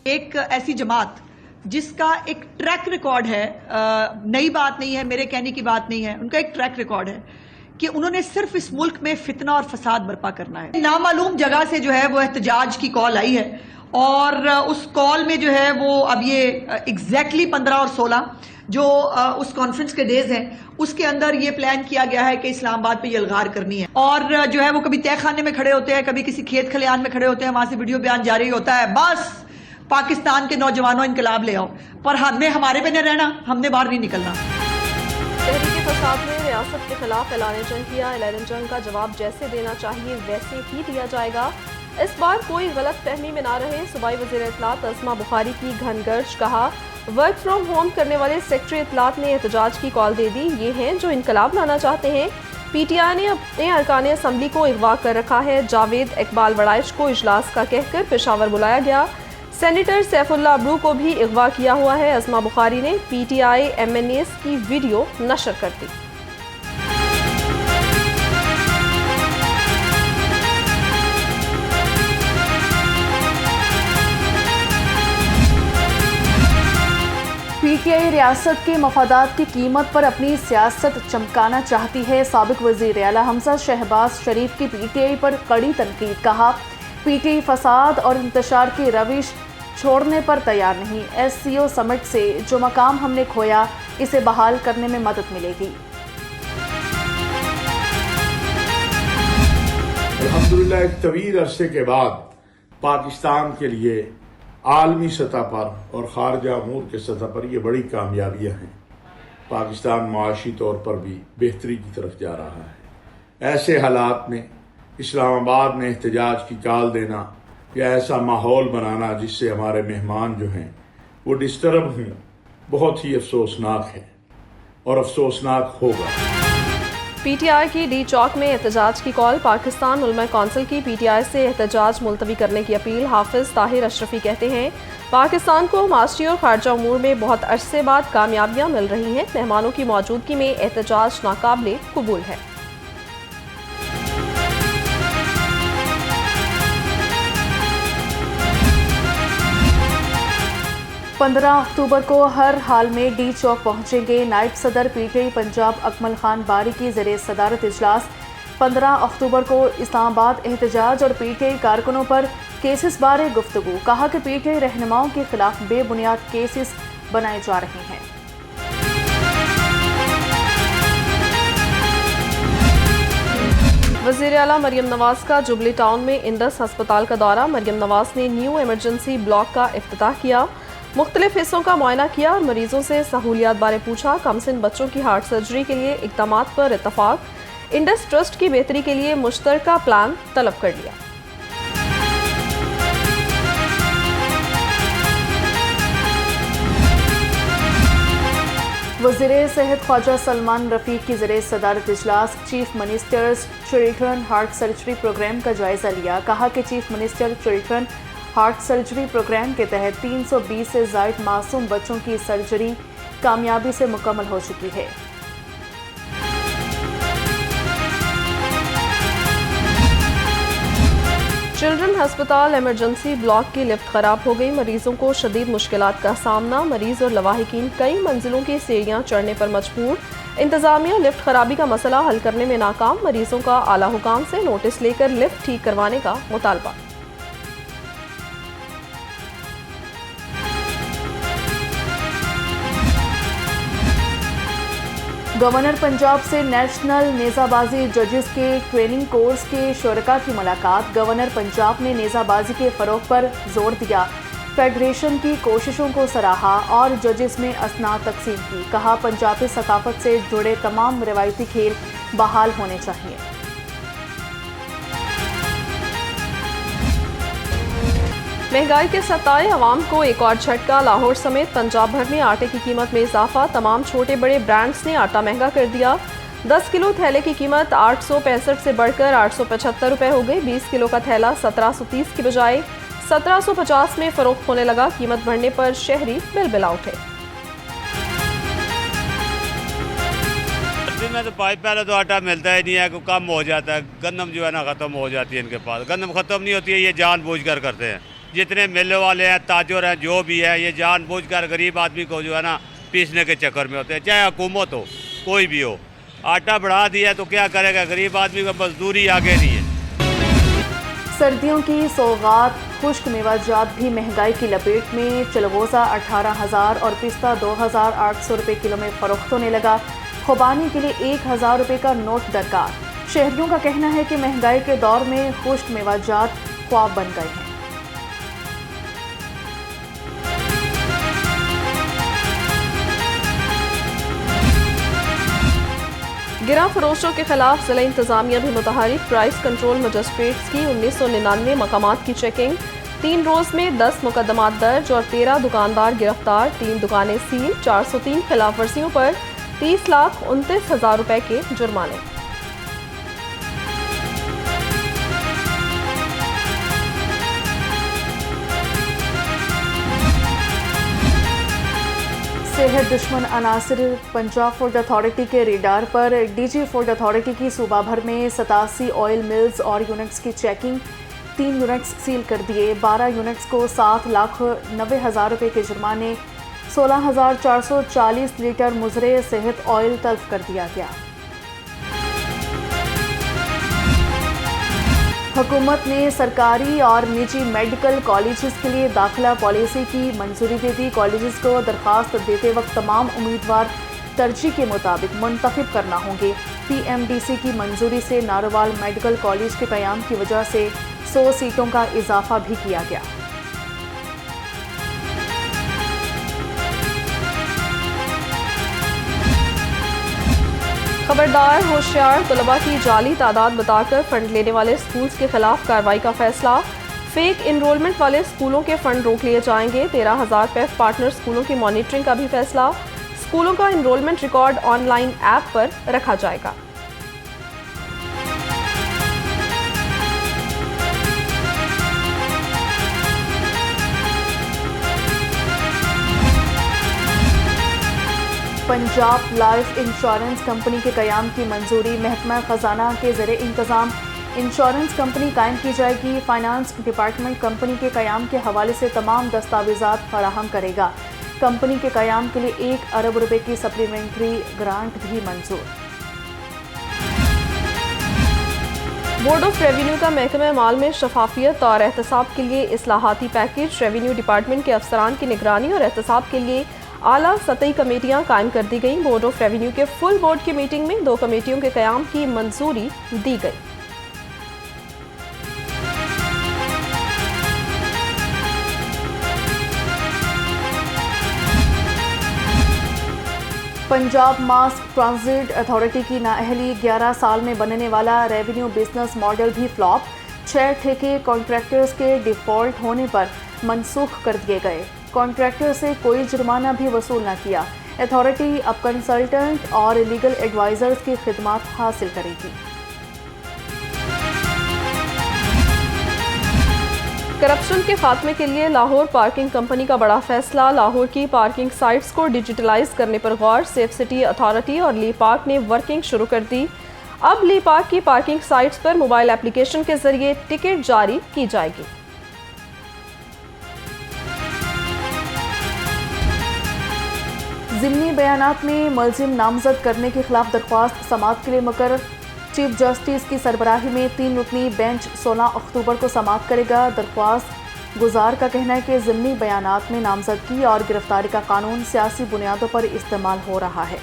एक ऐसी जमात जिसका एक ट्रैक रिकॉर्ड है, नई बात नहीं है, मेरे कहने की बात नहीं है, उनका एक ट्रैक रिकॉर्ड है कि उन्होंने सिर्फ इस मुल्क में फितना और फसाद बर्पा करना है। नामालूम जगह से जो है वो एहतजाज की कॉल आई है और उस कॉल में जो है वो अब ये एग्जैक्टली 15 और 16 जो उस कॉन्फ्रेंस के डेज हैं उसके अंदर ये प्लान किया गया है कि इस्लामाबाद पे ये अलगार करनी है। और जो है वो कभी तहखाने में खड़े होते हैं, कभी किसी खेत खलियान में खड़े होते हैं, वहां से वीडियो बयान जारी होता है, बस पाकिस्तान के नौजवानों इनकलाब ले आओ, पर हमने हमारे पे नहीं रहना, हमने बाहर नहीं निकलना। तहरीक फसाद ने रियासत के खिलाफ ऐलान जंग किया। ऐलान जंग का जवाब जैसे देना चाहिए वैसे ही दिया जाएगा। इस बार कोई गलत फहमी में ना रहे। सूबाई वज़ीर इत्तलात अस्मा बुखारी की घनगर्ज। कहा, वर्क फ्रॉम होम करने वाले सेक्रेटरी इत्तलात ने एहतजाज की कॉल दे दी। ये हैं जो इनकलाब लाना चाहते हैं। PTI ने अपने अरकान असम्बली को अगवा कर रखा है। जावेद इकबाल वड़ाइश को इजलास का कहकर पेशावर बुलाया गया। सेनेटर सैफुल्लाह अबरू को भी अगवा किया हुआ है। अस्मा बुखारी ने PTI MNAs की वीडियो नशर कर दी। PTI रियासत के मफादात की कीमत पर अपनी सियासत चमकाना चाहती है। साबिक वज़ीर आला हमजा शहबाज शरीफ की PTI पर कड़ी तनकीद। कहा, PTI फसाद और इंतशार की रविश छोड़ने पर तैयार नहीं। SCO समिट से जो मकाम हमने खोया इसे बहाल करने में मदद मिलेगी। अल्हम्दुलिल्लाह एक तवील अरसे के बाद पाकिस्तान के लिए आलमी सतह पर और खारजा अमूर के सतह पर ये बड़ी कामयाबियां हैं। पाकिस्तान माशी तौर पर भी बेहतरी की तरफ जा रहा है। ऐसे हालात में इस्लामाबाद में एहतजाज की कॉल देना या ऐसा माहौल बनाना जिससे हमारे मेहमान जो हैं वो डिस्टर्ब हों, बहुत ही अफसोसनाक है और अफसोसनाक होगा। PTI की डी चौक में एहतजाज की कॉल। पाकिस्तान उलमा कौंसिल की PTI से एहतजाज मुलतवी करने की अपील। हाफिज ताहिर अशरफी कहते हैं, पाकिस्तान को माशी और खारजा उमूर में बहुत अरसे बाद कामयाबियां मिल रही हैं। मेहमानों की मौजूदगी में एहतजाज नाकाबिले कबूल है। 15 अक्टूबर को हर हाल में डी चौक पहुंचेंगे नायब सदर PTI पंजाब अकमल खान बारी की ज़रिए सदारत इजलास। 15 अक्टूबर को इस्लामाबाद एहतजाज और PTI कारकुनों पर केसेस बारे गुफ्तगू। कहा कि PTI रहनुमाओं के खिलाफ बेबुनियाद केसेस बनाए जा रहे हैं। वज़ीर आला मरियम नवाज का जुबली टाउन में इंडस अस्पताल का दौरा। मरियम नवाज ने न्यू इमरजेंसी ब्लॉक का इफ्तिताह किया, मुख्तलिफ हिस्सों का मुआयना किया और मरीजों से सहूलियात बारे पूछा। कमसिन बच्चों की हार्ट सर्जरी के लिए इक़दामात पर इत्तफाक। इंडस ट्रस्ट की बेहतरी के लिए मुश्तरका प्लान तलब कर लिया। वज़ीर सेहत ख्वाजा सलमान रफ़ीक की ज़रिए सदारत इजलास। Chief ministers children heart surgery programme का जायज़ा लिया। कहा कि chief minister children heart surgery programme के तहत 320 से ज़ायद मासूम बच्चों की सर्जरी कामयाबी से मुकम्मल हो चुकी है। चिल्ड्रन अस्पताल इमरजेंसी ब्लॉक की लिफ्ट खराब हो गई। मरीजों को शदीद मुश्किलात का सामना। मरीज और लवाहिकीन कई मंजिलों की सीढ़ियां चढ़ने पर मजबूर। इंतजामिया लिफ्ट खराबी का मसला हल करने में नाकाम। मरीजों का आला हुकाम से नोटिस लेकर लिफ्ट ठीक करवाने का मुतालबा। गवर्नर पंजाब से नेशनल नेज़ाबाजी जजेस के ट्रेनिंग कोर्स के शुरका की मुलाकात। गवर्नर पंजाब ने नेज़ाबाजी के फ़रोग पर जोर दिया, फेडरेशन की कोशिशों को सराहा और जजेस में असनाद तकसीम की। कहा, पंजाबी सकाफत से जुड़े तमाम रिवायती खेल बहाल होने चाहिए। महंगाई के सताए अवाम को एक और झटका। लाहौर समेत पंजाब भर में आटे की कीमत में इजाफा। तमाम छोटे बड़े ब्रांड्स ने आटा महंगा कर दिया। 10 किलो थैले की कीमत 865 से बढ़कर 875 रुपए हो गई। 20 किलो का थैला 1730 की बजाय 1750 में फरोख्त होने लगा। कीमत बढ़ने पर शहरी बिलबिला उठे। में तो पहले तो आटा मिलता ही नहीं है, को कम हो जाता है। गंदम जो है ना ख़त्म हो जाती है इनके पास। गंदम ख़त्म नहीं होती है, ये जानबूझकर करते हैं। जितने मेले वाले हैं, ताजर हैं, जो भी है, ये जानबूझकर गरीब आदमी को जो है ना पीसने के चक्कर में होते हैं, चाहे हुकूमत हो, कोई भी हो। आटा बढ़ा दिया तो क्या करेगा गरीब आदमी का, मजदूरी आगे नहीं है। सर्दियों की सौगात खुश्क मेवाजात भी महंगाई की लपेट में। चलगोज़ा 18,000 और पिस्ता 2,800 रुपये किलो में फरोख्त होने लगा। खुबानी के लिए 1,000 रुपये का नोट दरकार। शहरियों का कहना है कि महंगाई के दौर में खुश्क मेवाजात ख्वाब बन गए हैं। गिरा फरोशों के खिलाफ जिला इंतजामिया भी मुतहरिक। प्राइस कंट्रोल मजिस्ट्रेट्स की 1999 मकामात की चेकिंग। 3 रोज में 10 मुकदमात दर्ज और 13 दुकानदार गिरफ्तार। 3 दुकानें सील। 403 खिलाफ वर्जियों पर 30,29,000 रुपए के जुर्माने। सेहत दुश्मन अनासिर। पंजाब फूड अथॉरिटी के रेडार पर। डीजी फूड अथॉरिटी की सूबा भर में 87 ऑयल मिल्स और यूनिट्स की चेकिंग। 3 यूनिट्स सील कर दिए। 12 यूनिट्स को 7,90,000 रुपये के जुर्माने। 16,440 लीटर मुजरे सेहत ऑयल तल्फ कर दिया गया। हुकूमत ने सरकारी और निजी मेडिकल कॉलेजेस के लिए दाखिला पॉलिसी की मंजूरी दे दी। कॉलेजेस को दरख्वास्त देते वक्त तमाम उम्मीदवार तरजीह के मुताबिक मुंतखब करना होंगे। PMDC की मंजूरी से नारोवाल मेडिकल कॉलेज के क़याम की वजह से 100 सीटों का इजाफा भी किया गया। खबरदार होशियार, तलबा की जाली तादाद बताकर फंड लेने वाले स्कूल्स के खिलाफ कार्रवाई का फैसला। फेक इनरोलमेंट वाले स्कूलों के फंड रोक लिए जाएंगे। 13,000 PEF पार्टनर स्कूलों की मॉनिटरिंग का भी फैसला। स्कूलों का इनरोलमेंट रिकॉर्ड ऑनलाइन ऐप पर रखा जाएगा। पंजाब लाइफ इंश्योरेंस कंपनी के क़याम की मंजूरी। महकमा ख़जाना के ज़रिए इंतज़ाम इंश्योरेंस कंपनी कायम की जाएगी। फाइनेंस डिपार्टमेंट कंपनी के क़याम के हवाले से तमाम दस्तावेज़ात फराहम करेगा। कंपनी के क़याम के लिए 1 अरब रुपए की सप्लीमेंट्री ग्रांट भी मंजूर। बोर्ड ऑफ रेवेन्यू का महकमा माल में शफाफियत और एहतसाब के लिए इस्लाहाती पैकेज। रेवेन्यू डिपार्टमेंट के अफसरान की निगरानी और एहतसाब के लिए आला सतही कमेटियां कायम कर दी गई। बोर्ड ऑफ रेवेन्यू के फुल बोर्ड की मीटिंग में 2 कमेटियों के क़याम की मंजूरी दी गई। पंजाब मास ट्रांजिट अथॉरिटी की नाअहली। 11 साल में बनने वाला रेवेन्यू बिजनेस मॉडल भी फ्लॉप। 6 ठेके कॉन्ट्रैक्टर्स के डिफ़ॉल्ट होने पर मनसूख कर दिए गए। कॉन्ट्रैक्टर से कोई जुर्माना भी वसूल न किया। अथॉरिटी अब कंसल्टेंट और लीगल एडवाइजर्स की खिदमत हासिल करेगी। करप्शन के खात्मे के लिए लाहौर पार्किंग कंपनी का बड़ा फैसला। लाहौर की पार्किंग साइट्स को डिजिटलाइज करने पर गौर। सेफ सिटी अथॉरिटी और ली पार्क ने वर्किंग शुरू कर दी। अब ली पार्क की पार्किंग साइट्स पर मोबाइल एप्लीकेशन के जरिए टिकट जारी की जाएगी। ज़िमनी बयानात में मुलजिम नामजद करने के खिलाफ दरख्वास्त समाअत के लिए मुकर्रर। चीफ जस्टिस की सरबराही में 3 रुकनी बेंच 16 अक्टूबर को समाअत करेगा। दरख्वास्त गुजार का कहना है कि ज़िमनी बयानात में नामजदगी और गिरफ्तारी का कानून सियासी बुनियादों पर इस्तेमाल हो रहा है।